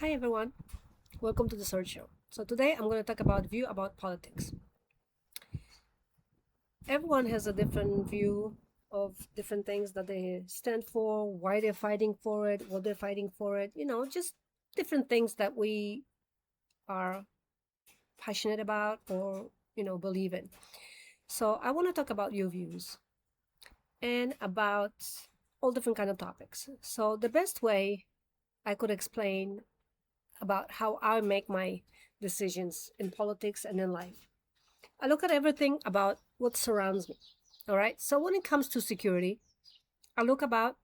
Hi everyone, welcome to the Search Show. So today I'm going to talk about view about politics. Everyone has a different view of different things that they stand for, why they're fighting for it, what they're fighting for it, just different things that we are passionate about or, believe in. So I want to talk about your views and about all different kind of topics. So the best way I could explain about how I make my decisions in politics and in life. I look at everything about what surrounds me. All right. So when it comes to security, I look about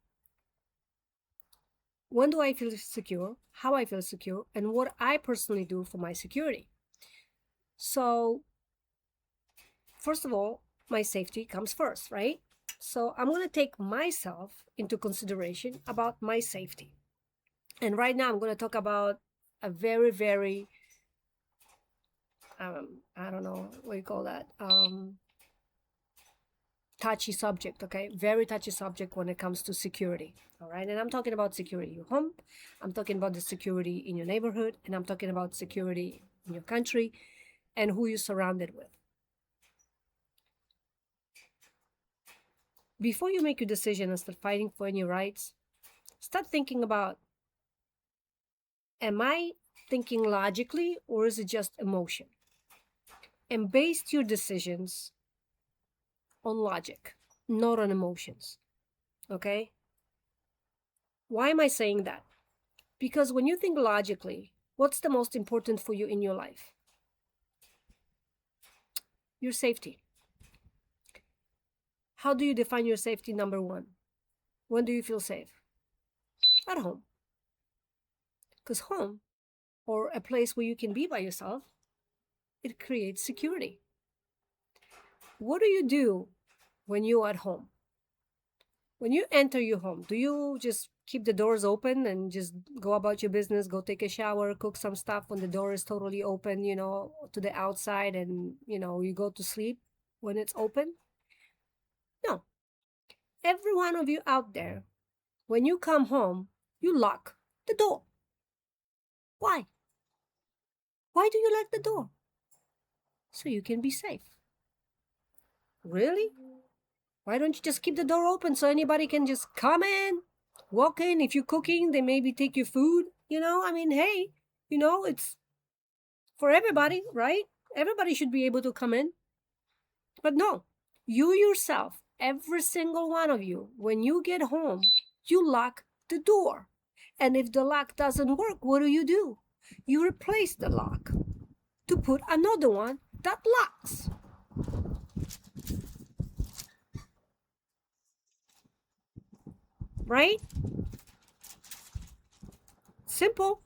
when do I feel secure, how I feel secure, and what I personally do for my security. So, first of all, my safety comes first, right? So I'm going to take myself into consideration about my safety. And right now I'm going to talk about a very, I don't know what you call that, touchy subject, okay? Very touchy subject when it comes to security, all right? And I'm talking about security in your home, I'm talking about the security in your neighborhood, and I'm talking about security in your country and who you're surrounded with. Before you make your decision and start fighting for any rights, start thinking about, am I thinking logically or is it just emotion? And base your decisions on logic, not on emotions, okay? Why am I saying that? Because when you think logically, what's the most important for you in your life? Your safety. How do you define your safety? Number one, when do you feel safe? At home. Because home, or a place where you can be by yourself, it creates security. What do you do when you're at home? When you enter your home, do you just keep the doors open and just go about your business, go take a shower, cook some stuff when the door is totally open, to the outside, and, you go to sleep when it's open? No. Every one of you out there, when you come home, you lock the door. Why? Why do you lock the door? So you can be safe. Really? Why don't you just keep the door open so anybody can just come in, walk in? If you're cooking, they maybe take your food. Hey, it's for everybody, right? Everybody should be able to come in. But no, you yourself, every single one of you, when you get home, you lock the door. And if the lock doesn't work, what do? You replace the lock to put another one that locks. Right? Simple.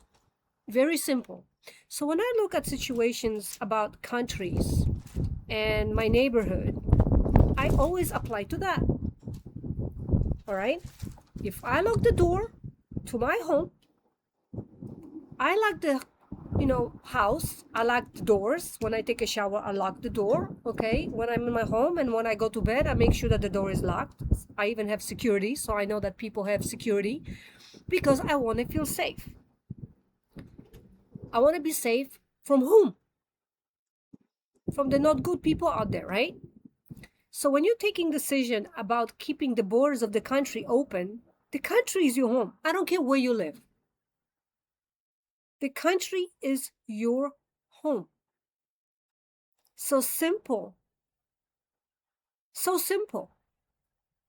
Very simple. So when I look at situations about countries and my neighborhood, I always apply to that. All right? If I lock the door to my home, I lock the house. I lock the doors. When I take a shower, I lock the door. Okay. When I'm in my home and when I go to bed, I make sure that the door is locked. I even have security, so I know that people have security because I want to feel safe. I want to be safe from whom? From the not good people out there, right? So when you're taking decision about keeping the borders of the country open, the country is your home. I don't care where you live. The country is your home. So simple. So simple.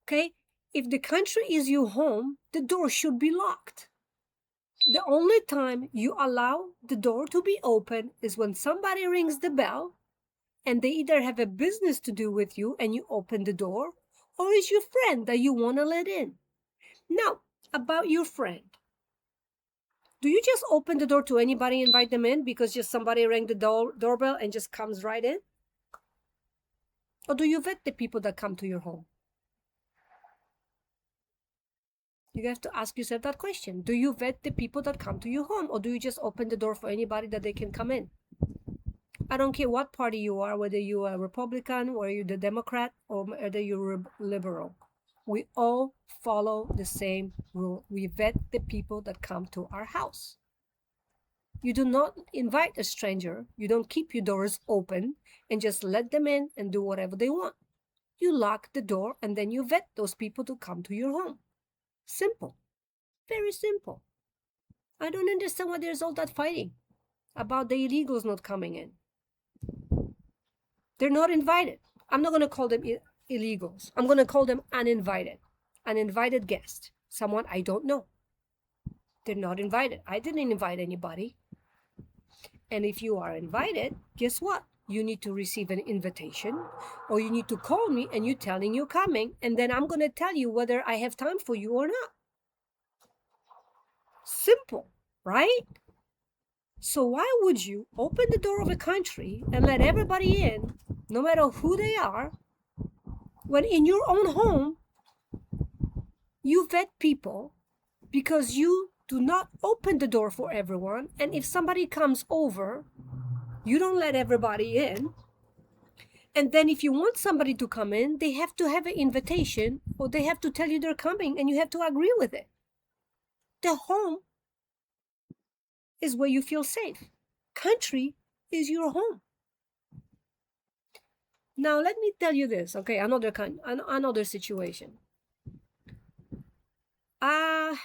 Okay? If the country is your home, the door should be locked. The only time you allow the door to be open is when somebody rings the bell and they either have a business to do with you and you open the door, or is your friend that you want to let in. Now, about your friend. Do you just open the door to anybody, invite them in because just somebody rang the doorbell and just comes right in? Or do you vet the people that come to your home? You have to ask yourself that question. Do you vet the people that come to your home, or do you just open the door for anybody that they can come in? I don't care what party you are, whether you are a Republican or you're the Democrat or whether you're a liberal. We all follow the same rule. We vet the people that come to our house. You do not invite a stranger. You don't keep your doors open and just let them in and do whatever they want. You lock the door and then you vet those people to come to your home. Simple. Very simple. I don't understand why there's all that fighting about the illegals not coming in. They're not invited. I'm not going to call them illegals. I'm going to call them uninvited. An invited guest. Someone I don't know. They're not invited. I didn't invite anybody. And if you are invited, guess what? You need to receive an invitation, or you need to call me and you telling you're coming, and then I'm going to tell you whether I have time for you or not. Simple, right? So why would you open the door of a country and let everybody in, no matter who they are, when in your own home, you vet people because you do not open the door for everyone, and if somebody comes over, you don't let everybody in. And then if you want somebody to come in, they have to have an invitation, or they have to tell you they're coming and you have to agree with it. The home is where you feel safe. Country is your home. Now let me tell you this, okay? Another situation. I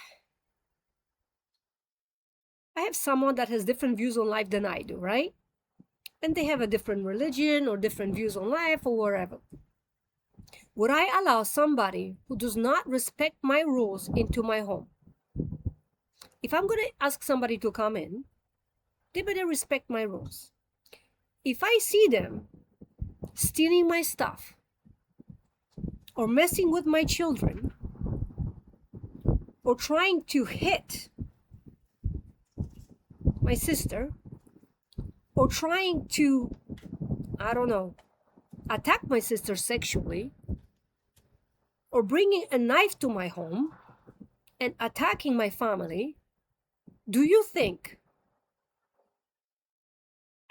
have someone that has different views on life than I do, right? And they have a different religion or different views on life or whatever. Would I allow somebody who does not respect my rules into my home? If I'm going to ask somebody to come in, they better respect my rules. If I see them stealing my stuff or messing with my children or trying to hit my sister or trying to, I don't know, attack my sister sexually, or bringing a knife to my home and attacking my family, do you think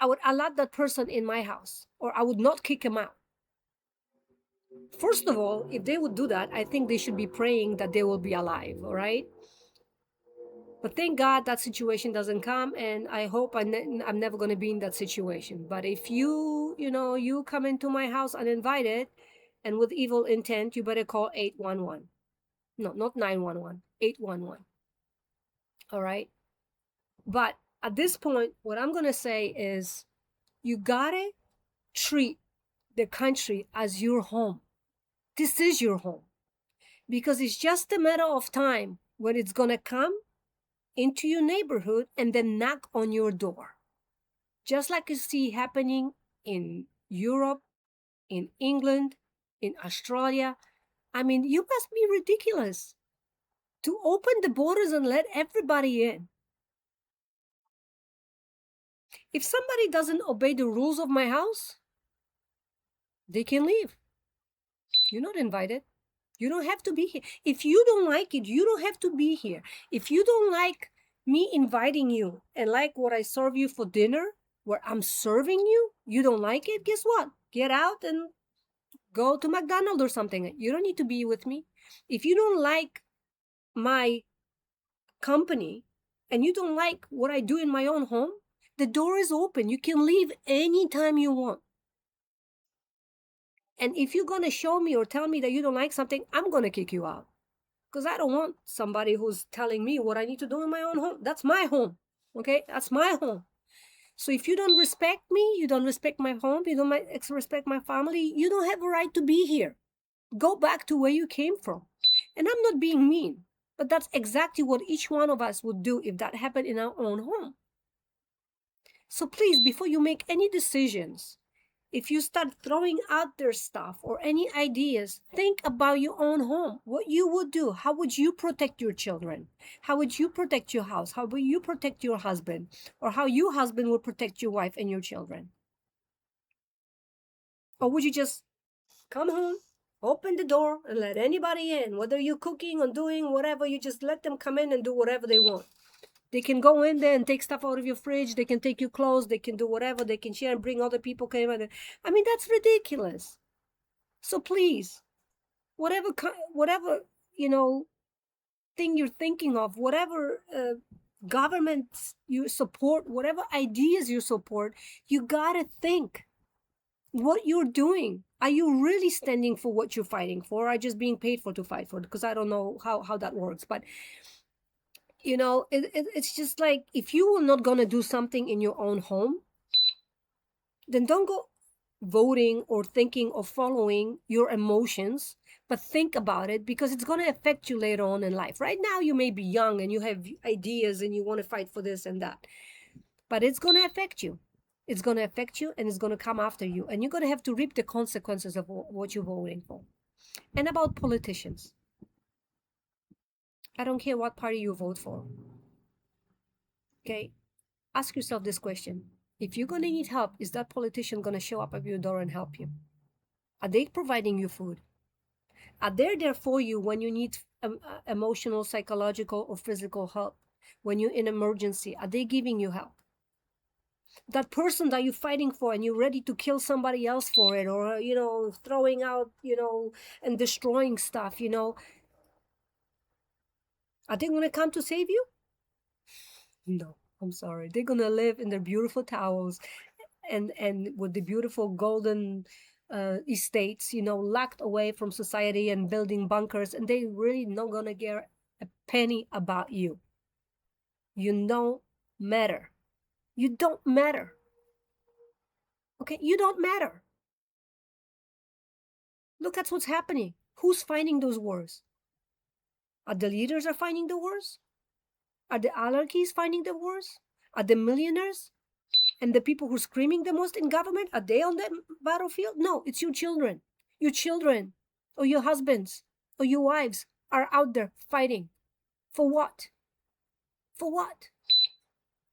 I would allow that person in my house, or I would not kick him out? First of all, if they would do that, I think they should be praying that they will be alive, all right? But thank God that situation doesn't come, and I hope I'm never going to be in that situation. But if you come into my house uninvited and with evil intent, you better call 811. No, not 911, 811. All right? But at this point, what I'm going to say is you got to treat the country as your home. This is your home. Because it's just a matter of time when it's going to come into your neighborhood and then knock on your door. Just like you see happening in Europe, in England, in Australia. I mean, you must be ridiculous to open the borders and let everybody in. If somebody doesn't obey the rules of my house, they can leave. You're not invited. You don't have to be here. If you don't like it, you don't have to be here. If you don't like me inviting you and like what I serve you for dinner, where I'm serving you, you don't like it, guess what? Get out and go to McDonald's or something. You don't need to be with me. If you don't like my company and you don't like what I do in my own home, the door is open. You can leave anytime you want. And if you're going to show me or tell me that you don't like something, I'm going to kick you out. Because I don't want somebody who's telling me what I need to do in my own home. That's my home. Okay? That's my home. So if you don't respect me, you don't respect my home, you don't respect my family, you don't have a right to be here. Go back to where you came from. And I'm not being mean, but that's exactly what each one of us would do if that happened in our own home. So please, before you make any decisions, if you start throwing out their stuff or any ideas, think about your own home, what you would do. How would you protect your children? How would you protect your house? How would you protect your husband? Or how your husband would protect your wife and your children? Or would you just come home, open the door, and let anybody in? Whether you're cooking or doing whatever, you just let them come in and do whatever they want. They can go in there and take stuff out of your fridge. They can take your clothes. They can do whatever. They can share and bring other people. I mean, that's ridiculous. So please, whatever thing you're thinking of, whatever governments you support, whatever ideas you support, you gotta think what you're doing. Are you really standing for what you're fighting for, or are you just being paid for to fight for it? Because I don't know how that works, but it's just like, if you are not gonna do something in your own home, then don't go voting or thinking or following your emotions, but think about it, because it's going to affect you later on in life. Right now you may be young and you have ideas and you want to fight for this and that, but it's going to affect you. It's going to affect you, and it's going to come after you, and you're going to have to reap the consequences of what you're voting for. And about politicians, I don't care what party you vote for. Okay, ask yourself this question: if you're going to need help, is that politician going to show up at your door and help you? Are they providing you food? Are they there for you when you need emotional, psychological, or physical help? When you're in emergency, are they giving you help? That person that you're fighting for and you're ready to kill somebody else for it, or, throwing out, and destroying stuff, are they going to come to save you? No, I'm sorry. They're going to live in their beautiful towels and with the beautiful golden estates, locked away from society and building bunkers, and they really not gonna care a penny about you. You don't matter. You don't matter. Okay, you don't matter. Look at what's happening. Who's fighting those wars? Are the leaders are fighting the wars? Are the oligarchies fighting the wars? Are the millionaires and the people who are screaming the most in government, are they on the battlefield? No, it's your children. Your children or your husbands or your wives are out there fighting. For what? For what?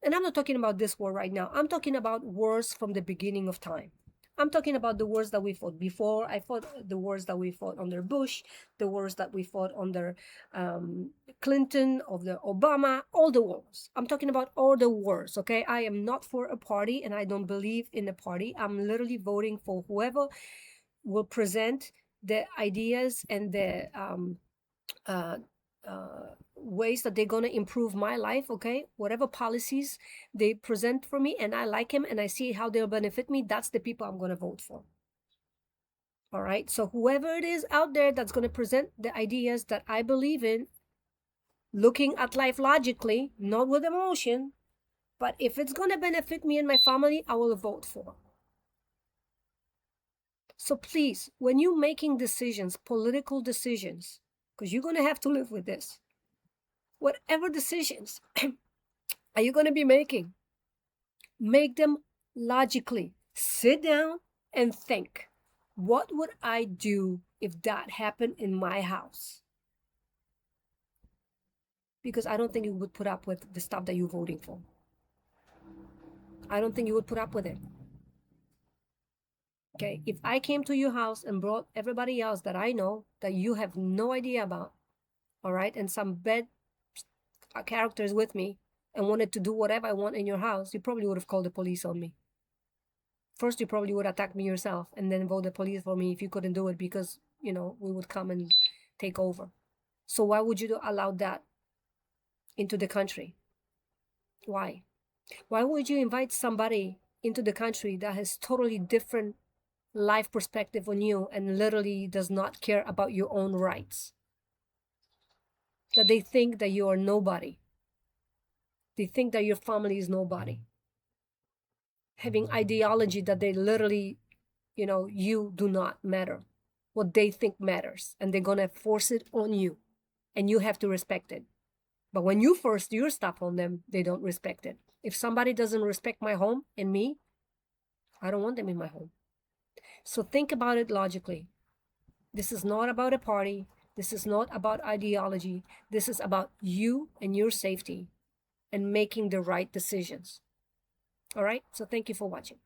And I'm not talking about this war right now. I'm talking about wars from the beginning of time. I'm talking about the wars that we fought before. I fought the wars that we fought under Bush, the wars that we fought under Clinton, of the Obama, all the wars. I'm talking about all the wars, okay? I am not for a party, and I don't believe in a party. I'm literally voting for whoever will present the ideas and the uh, ways that they're going to improve my life, okay? Whatever policies they present for me and I like him and I see how they'll benefit me, that's the people I'm going to vote for. All right? So whoever it is out there that's going to present the ideas that I believe in, looking at life logically, not with emotion, but if it's going to benefit me and my family, I will vote for. So please, when you're making decisions, political decisions, because you're going to have to live with this, whatever decisions are you going to be making, make them logically. Sit down and think, what would I do if that happened in my house? Because I don't think you would put up with the stuff that you're voting for. I don't think you would put up with it. Okay, if I came to your house and brought everybody else that I know that you have no idea about, all right, and some bad characters with me, and wanted to do whatever I want in your house, you probably would have called the police on me. First, you probably would attack me yourself and then vote the police for me if you couldn't do it, because, we would come and take over. So why would you allow that into the country? Why? Why would you invite somebody into the country that has totally different life perspective on you and literally does not care about your own rights? That they think that you are nobody. They think that your family is nobody. Having ideology that they literally, you do not matter. What they think matters, and they're gonna force it on you, and you have to respect it. But when you force your stuff on them, they don't respect it. If somebody doesn't respect my home and me, I don't want them in my home. So think about it logically. This is not about a party. This is not about ideology. This is about you and your safety and making the right decisions. All right? So thank you for watching.